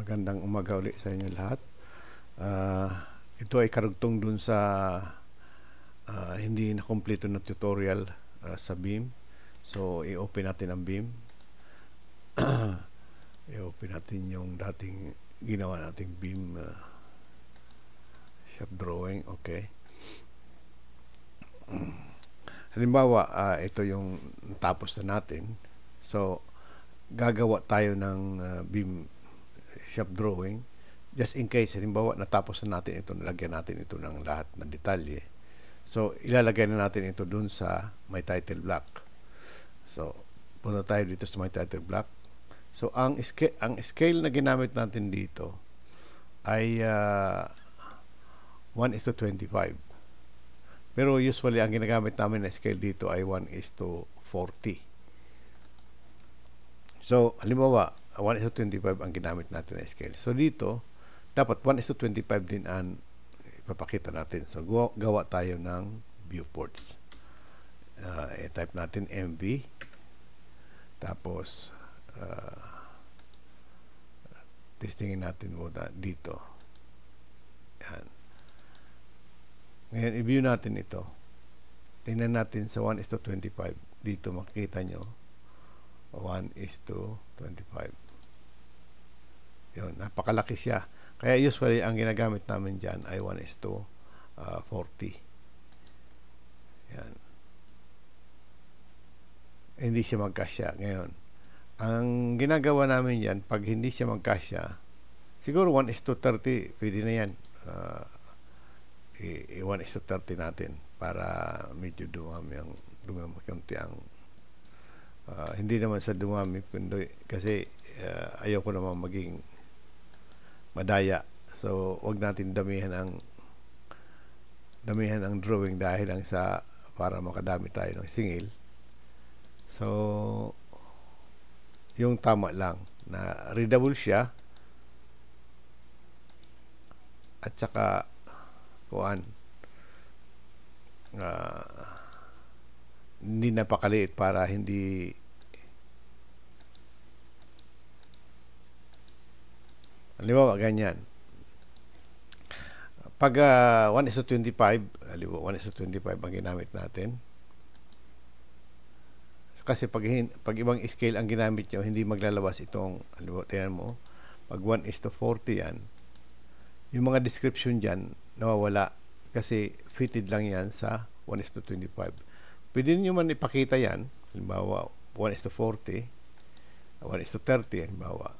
Magandang umaga ulit sa inyo lahat. Ito ay karugtong dun sa hindi na kompleto na tutorial sa Beam. So, i-open natin ang Beam. I-open natin yung dating ginawa nating Beam shop drawing. Okay. Halimbawa, ito yung tapos na natin. So, gagawa tayo ng Beam shop drawing just in case halimbawa natapos na natin ito, nalagyan natin ito ng lahat ng detalye. So ilalagay na natin ito dun sa my title block. So punta tayo dito sa my title block. So ang scale na ginamit natin dito ay 1:25. Pero usually ang ginagamit namin na scale dito ay 1:40. So halimbawa 1:25 ang ginamit natin na scale. So dito, dapat 1:25 din ang ipapakita natin. So gawa tayo ng viewports. I-type natin MV. Tapos, testingin natin muna dito. Yan. Ngayon, i-view natin ito. Tingnan natin sa 1:25. Dito makikita nyo 1:25. Yun, napakalaki siya. Kaya usually ang ginagamit namin dyan ay 1:40. Yan. Hindi siya magkasya. Ngayon, ang ginagawa namin yan, pag hindi siya magkasya, siguro 1:30, pwede na yan. 1:30 natin para medyo dumami konti ang hindi naman sa dumami kundi kasi ayaw ko naman maging madaya. So wag natin damihan ang drawing dahil lang sa para makadami tayo ng singil. So yung tama lang na readable siya at saka hindi napakaliit para hindi halimbawa ganyan. Pag 1:25 halimbawa 1:25 ang ginamit natin kasi pag ibang scale ang ginamit nyo, hindi maglalabas itong halimbawa, tingnan mo pag 1:40 yan, yung mga description dyan nawawala kasi fitted lang yan sa 1:25. Pwede nyo man ipakita yan halimbawa 1:40 1:30 halimbawa.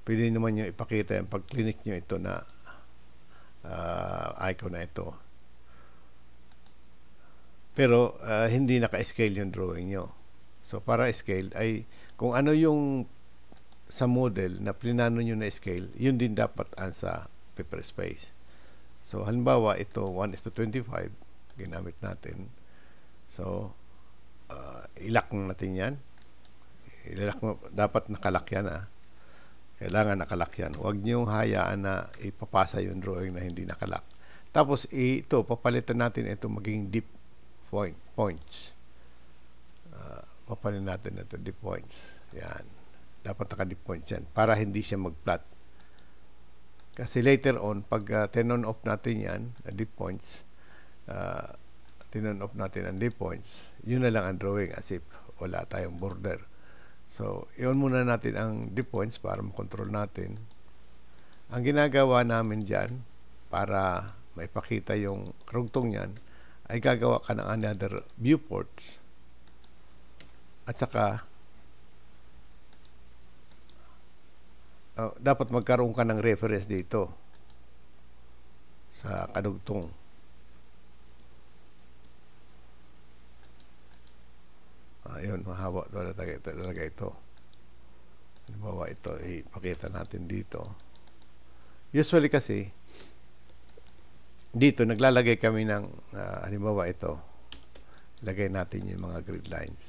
Pwede naman nyo ipakita yan pag clinic nyo ito na icon na ito. Pero hindi naka-scale yung drawing nyo. So para scale ay kung ano yung sa model na plinano nyo na scale, yun din dapat sa paper space. So halimbawa ito 1:25 ginamit natin. So ilak natin yan. Ilak mo, dapat nakalak yan kailangan nakalak yan. Huwag niyong hayaan na ipapasa yung drawing na hindi nakalak. Tapos ito papalitan natin ito maging deep points. Papalitan natin ito deep points. Yan. Dapat naka-deep points yan para hindi siya mag-flat. Kasi later on, pag turn off natin yan, deep points, turn off natin ang deep points, yun na lang ang drawing as if wala tayong border. So, iyon muna natin ang deep points para makontrol natin. Ang ginagawa namin dyan, para maipakita yung karugtong yan, ay gagawa ka ng another viewports. At saka, dapat magkaroon ka ng reference dito sa kadugtong. Ayun, mahaba talaga ito. Halimbawa ito, ipakita natin dito. Usually kasi, dito, naglalagay kami ng, halimbawa ito, lagay natin yung mga grid lines.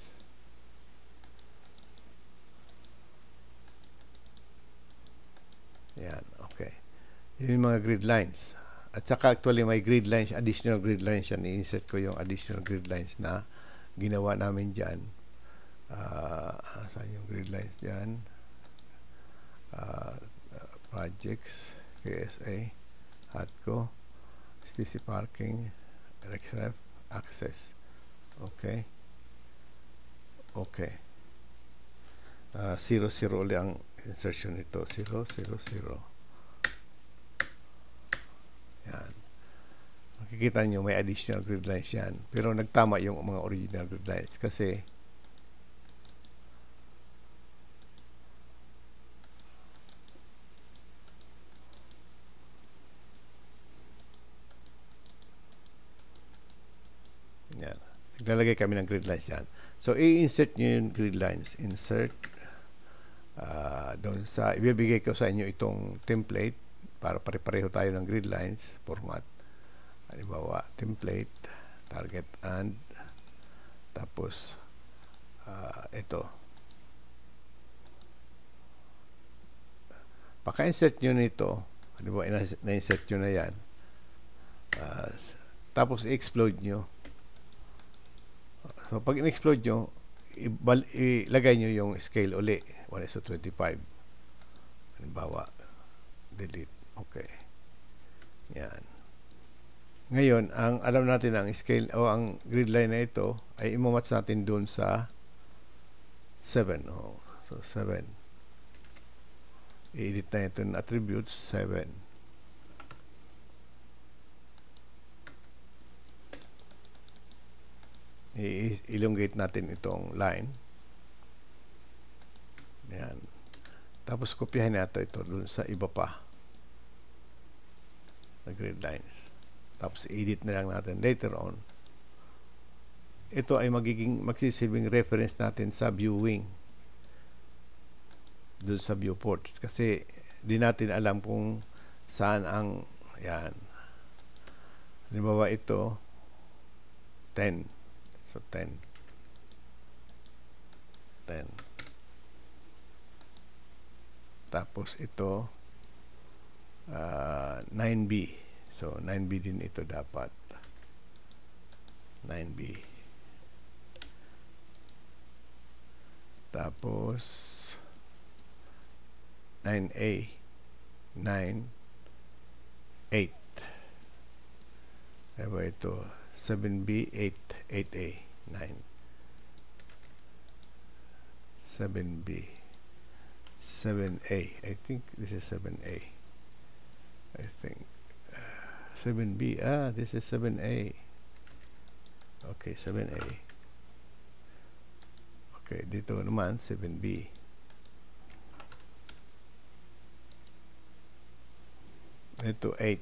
Yan, okay. Yun yung mga grid lines. At saka actually may grid lines, additional grid lines yan. I-insert ko yung additional grid lines na ginawa namin dyan. Saan yung grid lines dyan? projects, KSA, HATCO, STC parking, RexRef, access. Okay. Okay. 0, 0 ulit ang insertion nito. 0, 0, 0. Yan. Makikita nyo may additional grid lines yan. Pero nagtama yung mga original grid lines kasi yan. Naglalagay kami ng grid lines yan. So, i-insert nyo yung grid lines. Insert. Doon sa, ibibigay ko sa inyo itong template para pare-pareho tayo ng grid lines format. Halimbawa, template, target and, tapos, ito. Paka-insert nyo nito, halimbawa, na-insert nyo na yan. Tapos, i-explode nyo. So, pag in-explode nyo, ilagay nyo yung scale uli. 1:25. Halimbawa, delete. Okay. Yan. Ngayon, ang alam natin ang scale o ang grid line na ito ay imamatch natin doon sa 7. Oh, so, 7. I-edit na ito ng attributes, 7. I-elongate natin itong line. Yan. Tapos, kopyahin natin ito doon sa iba pa na grid lines. Tapos, edit na lang natin later on. Ito ay magsisilbing reference natin sa viewing doon sa viewport. Kasi, di natin alam kung saan ang yan. Halimbawa ito 10. So, 10. 10. Tapos ito 9B. So 9B din ito dapat. 9B. Tapos 9A. 9 8. Diba ito 7B 8 8A 9 7B 7A. I think this is 7A. I think 7B. This is 7A. Okay, 7A. Okay, dito naman 7B. Ito 8.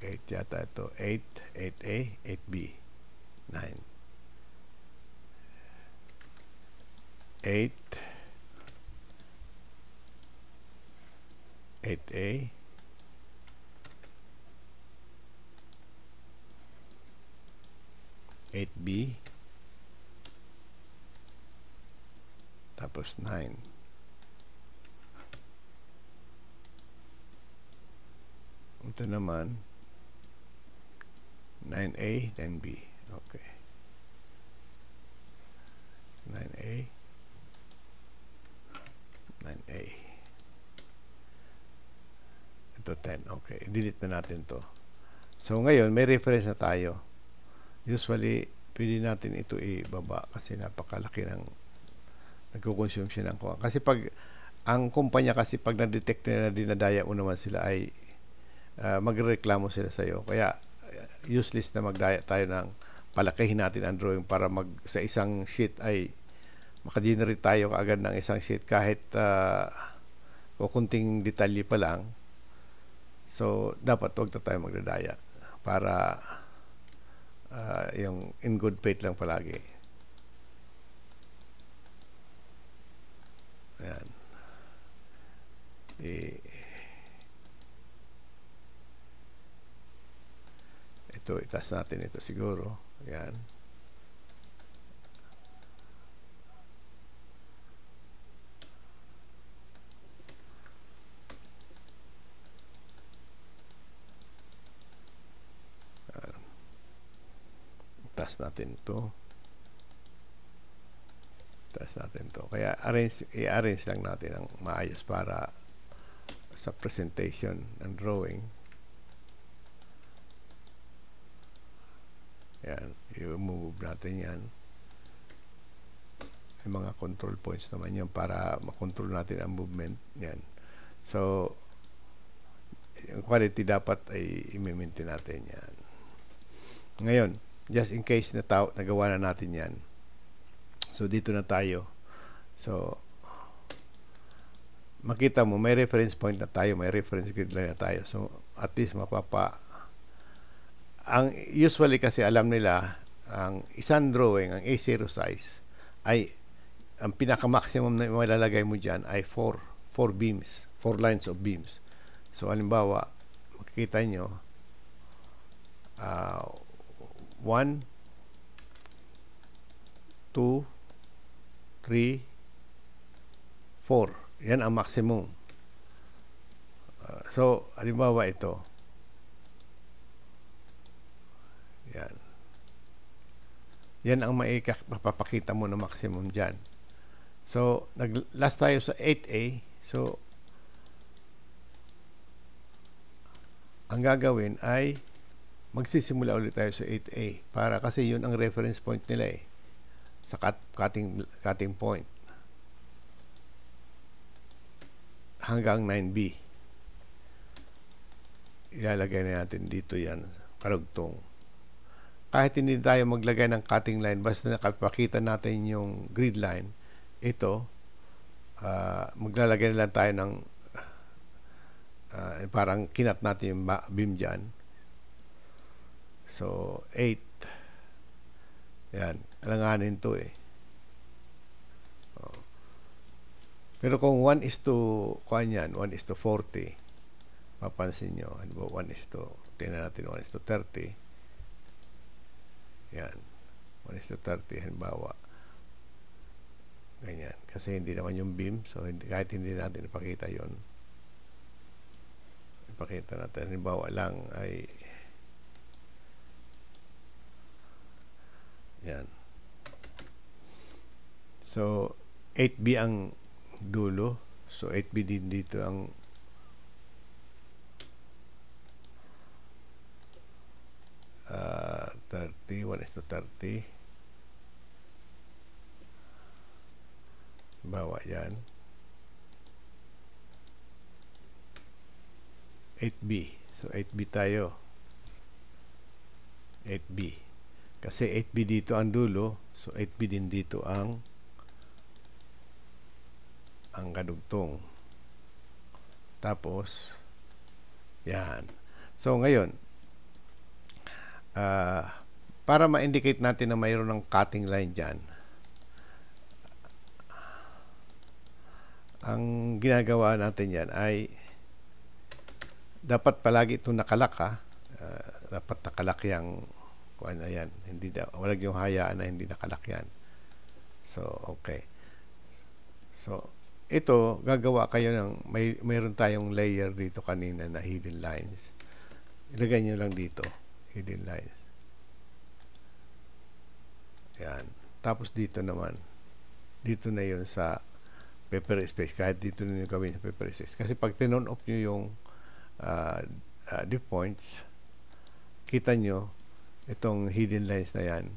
8 yata ito. 8, 8A, 8B. 9. 8 8A 8B tapos 9. Ito naman 9A 9B. Okay, 9A 9A. Ito 10. Okay, delete na natin to. So ngayon may reference na tayo. Usually pwede natin ito ibaba kasi napakalaki ng nagko-consume siya ng kuha. Kasi pag ang kumpanya kasi pag na-detect na dinadaya mo naman sila ay magreklamo sila sa iyo. Kaya useless na magdaya tayo ng palakihin natin ang drawing para sa isang sheet ay maka-generate tayo kaagad ng isang sheet kahit kunting detalye pa lang. So, dapat huwag na tayo magdadaya para yung in good faith lang palagi. Ayan. Ito, itas natin ito siguro. Ayan. Itas natin ito. Itas natin ito. Kaya i-arrange lang natin ang maayos para sa presentation ng drawing. Yan, i-move natin yan. May mga control points naman yan para makontrol natin ang movement. Yan. So, yung quality dapat ay i-maintain natin yan. Ngayon, just in case na nagawa na natin yan. So, dito na tayo. So, makita mo, may reference point na tayo, may reference grid line na tayo. So, at least ang usually kasi alam nila, ang isang drawing, ang A0 size, ay, ang pinaka-maximum na malalagay mo dyan ay 4 beams, 4 lines of beams. So, halimbawa, makikita nyo, 1, 2, 3, 4. Yan ang maximum. So, halimbawa ito. Yan. Yan ang mapapakita mo na maximum dyan. So, last tayo sa 8A. So, ang gagawin ay magsisimula ulit tayo sa 8A para kasi yun ang reference point nila sa cutting point hanggang 9B. Ilalagay na natin dito yan, karugtong. Kahit hindi tayo maglagay ng cutting line, basta nakapakita natin yung grid line, ito, maglalagay na lang tayo ng parang kinat natin yung beam dyan. So, 8. Yan. Alanganin to Pero kung 1 is to, kuhan yan, 1 is to 40, mapansin nyo, 1 is to, tingnan natin 1 is to 30. Yan. 1 is to 30, halimbawa. Ganyan. Kasi hindi naman yung beam, so kahit hindi natin ipakita yon, ipakita natin, halimbawa lang ay yan. So, 8B ang dulo. So, 8B din dito ang uh, 30, 1 is to 30. Bawa yan. 8B. So, 8B tayo. 8B. Kasi 8B dito ang dulo. So, 8B din dito ang kadugtong. Tapos, yan. So, ngayon, para ma-indicate natin na mayroon ng cutting line dyan, ang ginagawa natin yan ay dapat palagi itong nakalak dapat nakalak yung kuan na yan. Hindi walang yung hayaan na hindi nakalak yan. So, okay. So, ito, gagawa kayo ng, mayroon tayong layer dito kanina na hidden lines. Ilagay nyo lang dito, hidden lines. Yan. Tapos dito naman, dito na yun sa paper space. Kahit dito na yung gawin sa paper space. Kasi pag tinon off nyo yung div points, kita nyo itong hidden lines na yan.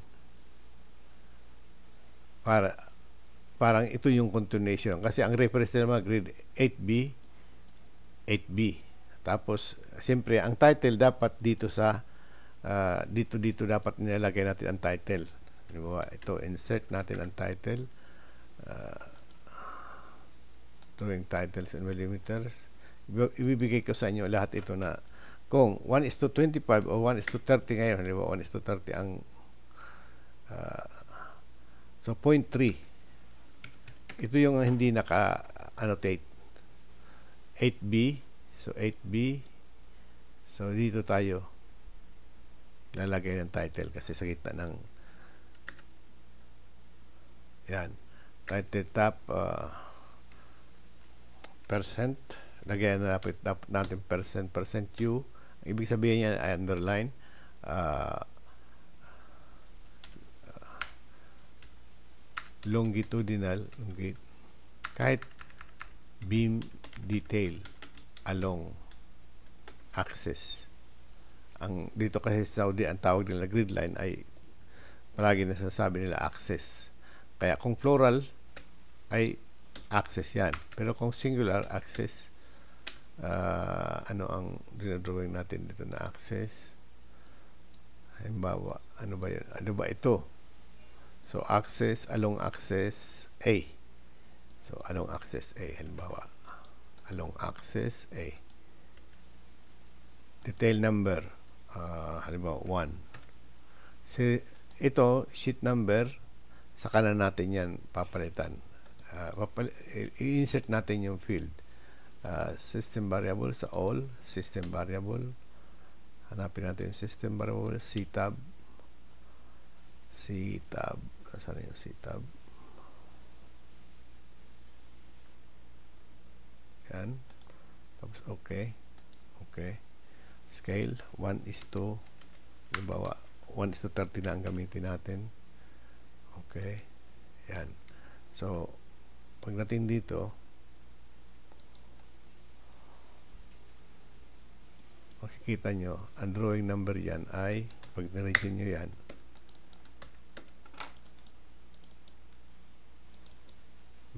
Parang ito yung continuation. Kasi ang reference nila mga grid 8B, 8B. Tapos, siyempre, ang title dapat dito sa dito dapat nilalagay natin ang title. Diba? Ito, insert natin ang title. Drawing titles and millimeters. Ibibigay ko sa inyo lahat ito na kung 1 is to 25 o 1 is to 30 ngayon, diba? 1 is to 30 ang so 0.3. Ito yung hindi naka-annotate. 8B. So, 8B. So, dito tayo lalagay ng title kasi sa gitna ng yan. Title top percent. Lagyan na natin percent Q. Ibig sabihin yan ay underline. Longitudinal kahit beam detail along axis. Dito kasi sa Saudi, ang tawag nila grid line ay palagi nasasabi nila axis. Kaya kung plural ay axis yan. Pero kung singular axis, ano ang dinadrawing natin dito na axis? Halimbawa, ano ba yun? Ano ba ito? So, axis, along axis A. So, along axis A. Halimbawa, along axis A. Detail number, halimbawa, 1. So, ito, sheet number, sa kanan natin yan papalitan. I-insert natin yung field. System variable sa all, system variable. Hanapin natin yung system variable, C-tab. C-tab. Saan yung C-tab? Yan. Tapos, okay. Okay. Scale, 1:2. Halimbawa, 1:30 na ang gamitin natin. Okay. Yan. So, pagdating dito, makikita nyo, ang drawing number yan ay, pag na-region nyo yan,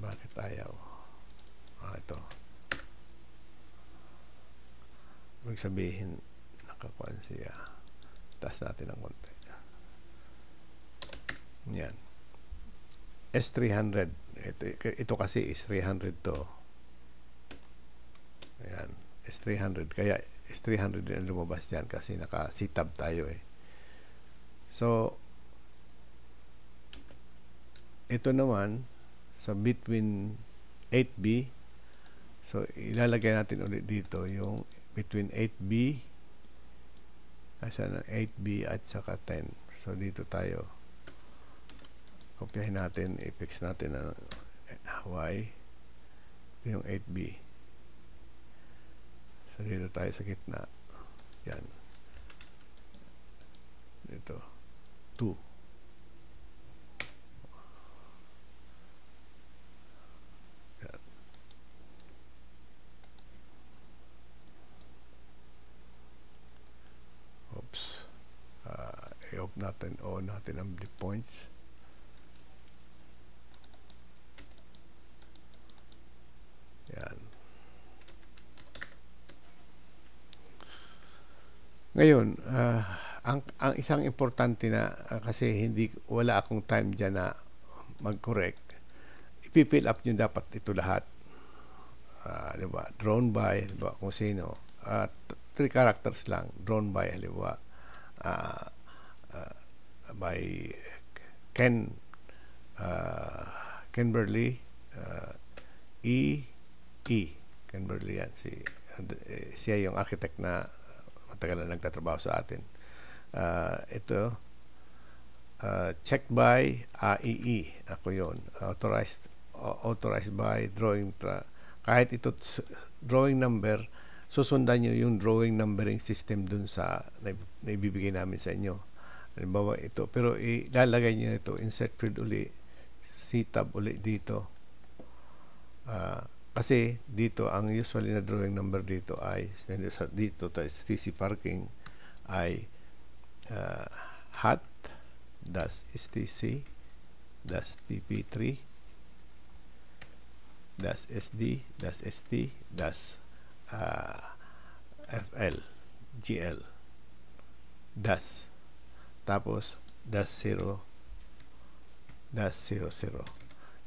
bakit ayaw? Ito. Ibig sabihin, nakakuan siya. Taas natin ang konti. Yan. S300. Ito kasi is 300 to. Ayan. S300. Kaya S300 din ang lumabas dyan kasi naka-C-tab tayo eh. So, ito naman, sa between 8B, so ilalagay natin ulit dito yung between 8B asa na 8B at saka 10. So, dito tayo. Kopyahin natin, i-fix natin ang Y. Ito yung 8B. So, dito tayo sa gitna. Yan. Dito. 2. Yan. Oops. I-off natin, on natin ang blip points. Yan. Ngayon, ang isang importante na kasi wala akong time dyan na mag-correct, ipifill up nyo dapat ito lahat. Diba? Drawn by, diba? Kung sino. 3 characters lang. Drawn by, diba? By Ken Burley, Ken Burley yan. Siya yung architect na matagal na nagtatrabaho sa atin. Ito, checked by AEE. Ako yun. Authorized by drawing. Kahit ito, drawing number, susundan nyo yung drawing numbering system dun sa naibibigay namin sa inyo. Halimbawa ito. Pero ilalagay nyo ito, insert field uli, C-tab uli dito. Kasi dito, ang usually na drawing number dito ay, dito to STC parking ay hot dash STC dash TP3 dash SD dash ST dash FL GL dash tapos dash 0 dash 00.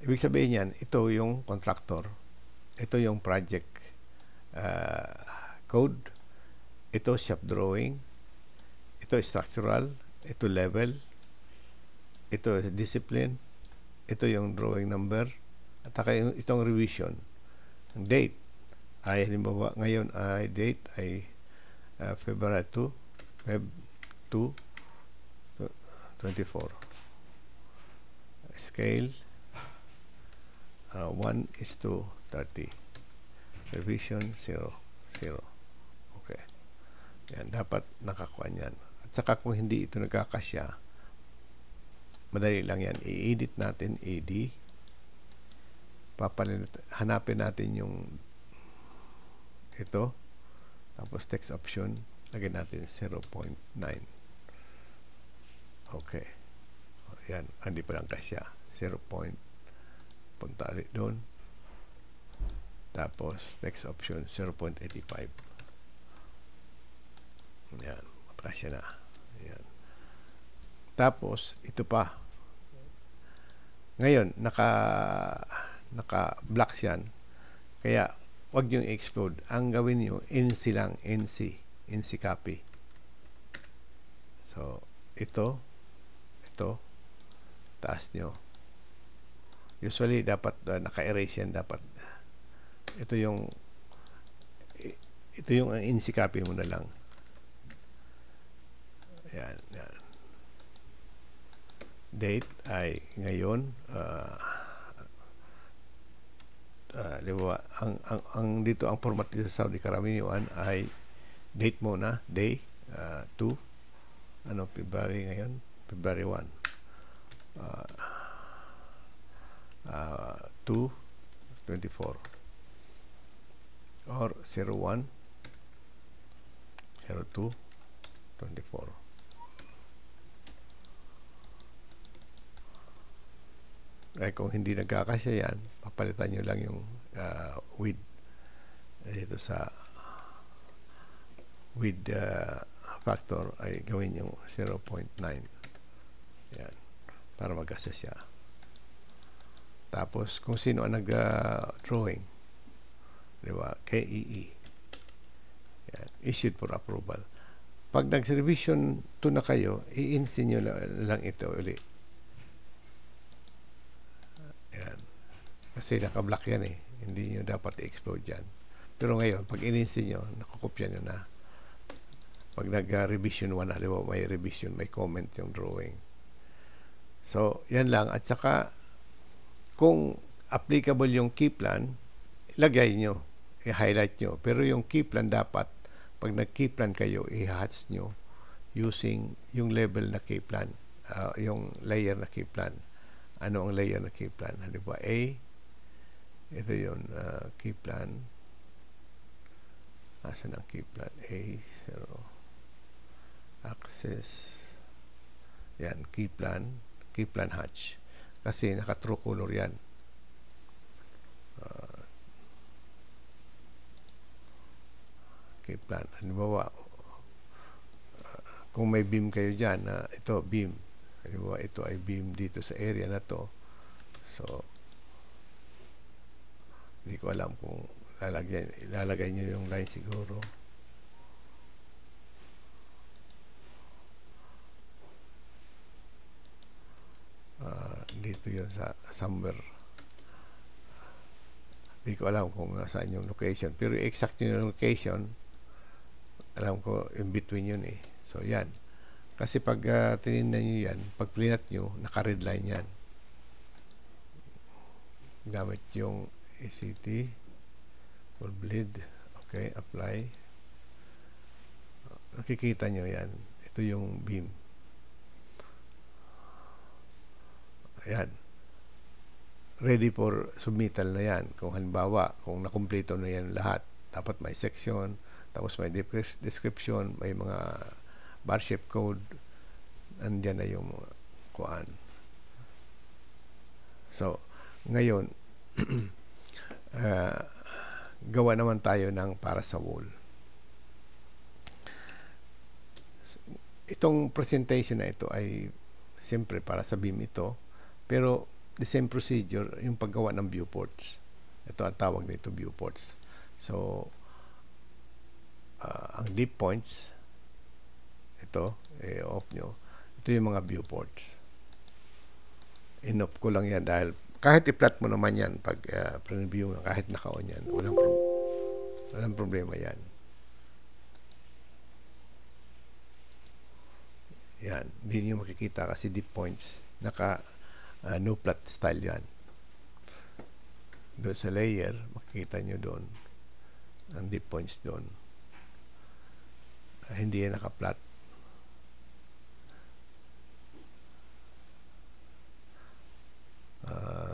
Ibig sabihin yan, ito yung contractor, ito yung project code, ito shop drawing, ito structural, ito level, ito discipline, ito yung drawing number, at saka itong revision. Ang date ay halimbawa ngayon ay date ay February 2 Feb 2 24. Scale 1:30. Revision 0 0. Okay. Yan, dapat nakakuha yan. At saka kung hindi ito nagkakasya, madali lang yan. I-edit natin, ED. Hanapin natin yung ito. Tapos text option, lagyan natin 0.9. Okay. Yan, hindi pa lang kasya. 0. Punta ulit doon. Tapos next option 0.85. Yan, kasya na. Yan. Tapos ito pa. Ngayon naka blocks yan. Kaya wag niyo i-explode. Ang gawin niyo NC lang, NC copy. So ito taas nyo. Usually dapat naka-erase yan, dapat ito yung NC copy mo na lang. Yan. Date ay ngayon. Diba, ang dito ang format dito sa Saudi karamihan ay date muna, day 2 February ngayon, February 1. 2/24 or 01/02/24. Ay kung hindi nagkakasya yan, papalitan nyo lang yung width dito sa width factor ay gawin yung 0.9. Yan, para magkasya siya. Tapos kung sino ang nag-drawing, di ba? KEE. Yan, issued for approval. Pag nag-revision 2 na kayo, i-insin nyo lang ito ulit. Yan. Kasi naka-block yan eh. Hindi nyo dapat i-explode yan. Pero ngayon, pag in-insin nyo, nakakopya nyo na. Pag nag-revision 1, halimbawa may revision, may comment yung drawing. So, yan lang. At saka, kung applicable yung key plan, lagay nyo, i-highlight nyo. Pero yung key plan dapat, pag nag-key plan kayo, i-hatch nyo using yung level na key plan, yung layer na key plan. Ano ang layer na key plan? Halimbawa, A, ito yung key plan. Asan ang key plan? A, 0. Access. Yan, key plan hatch. Kasi naka-true color yan. Key plan. Halimbawa, kung may beam kayo dyan, ito, beam. Halimbawa, ito ay beam dito sa area na to. So, hindi ko alam kung ilalagay nyo yung line siguro. Dito yun sa somewhere. Hindi ko alam kung saan yung location. Pero exact yung location, alam ko in between yun eh. So, yan. Kasi pag tinignan nyo yan, pag plinat nyo, naka-red line yan. Gamit yung ACT, full bleed. Okay, apply. Nakikita nyo yan. Ito yung beam. Ayan. Ready for submittal na yan. Kung halimbawa, kung nakumpleto na yan lahat, dapat may section, tapos may description, may mga bar shape code, andyan na yung kuan. So, ngayon, gawa naman tayo ng para sa wall. Itong presentation na ito ay siyempre para sa beam ito, pero the same procedure yung paggawa ng viewports. Ito ang tawag nito, viewports. So, ang deep points, ito, off nyo. Ito yung mga viewports. In-off ko lang yan dahil kahit i-plot mo naman yan pag preview mo, kahit naka-on yan, walang problema yan. Yan, hindi nyo makikita kasi deep points, naka no plot style yan. Doon sa layer, makikita nyo doon ang deep points doon. Hindi yan naka-plot.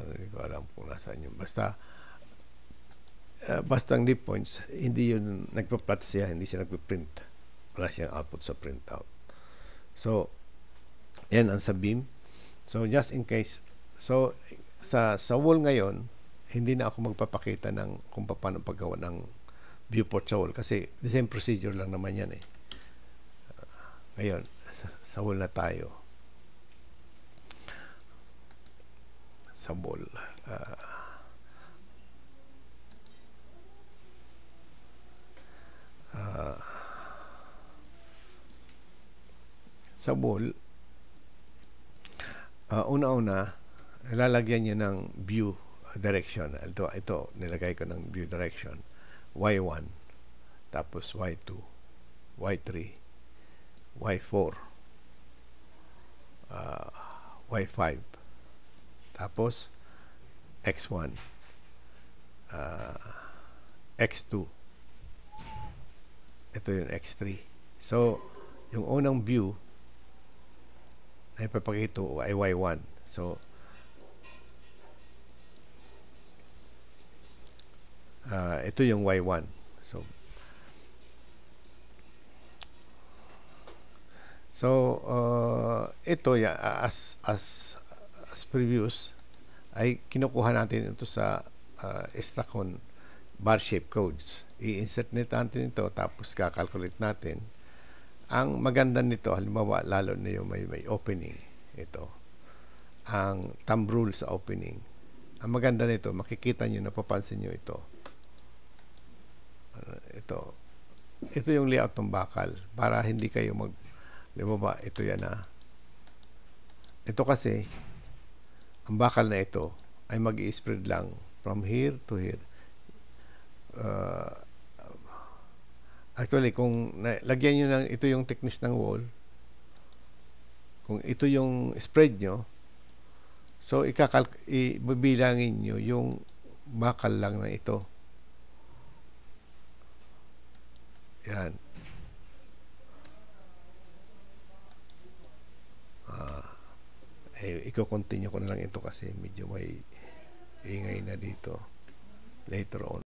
Hindi ko alam kung nasaan yun. Basta basta ang leaf points, hindi yun nagpa-plot siya, hindi siya nagpa-print. Wala siyang output sa printout. So, yan ang sa beam. So, just in case, so, sa wall ngayon, hindi na ako magpapakita ng kung paano paggawa ng viewport sa wall kasi the same procedure lang naman yan eh. Ngayon, sa wall na tayo. Sa wall. Sa wall, una-una, lalagyan nyo ng view direction. Ito, nilagay ko ng view direction. Y1, tapos Y2, Y3, Y4, Y5, tapos X1, X2, ito yung X3. So, yung unang view ay papakita ay Y1. So, ito yung Y1. So, ito as previous ay kinukuha natin ito sa Stracon bar shape codes. I-insert natin ito tapos kakalculate natin. Ang maganda nito, halimbawa lalo na yung may opening, ito ang thumb rule sa opening. Ang maganda nito, makikita nyo, napapansin nyo ito. Ito yung layout ng bakal para hindi kayo halimbawa, ito yan na. Ito kasi ang bakal na ito ay mag-i-spread lang from here to here. Actually, kung lagyan nyo ng ito yung thickness ng wall, kung ito yung spread nyo, so ibabilangin nyo yung bakal lang na ito. Yan. I-continue ko na lang ito kasi medyo may ingay na dito later on.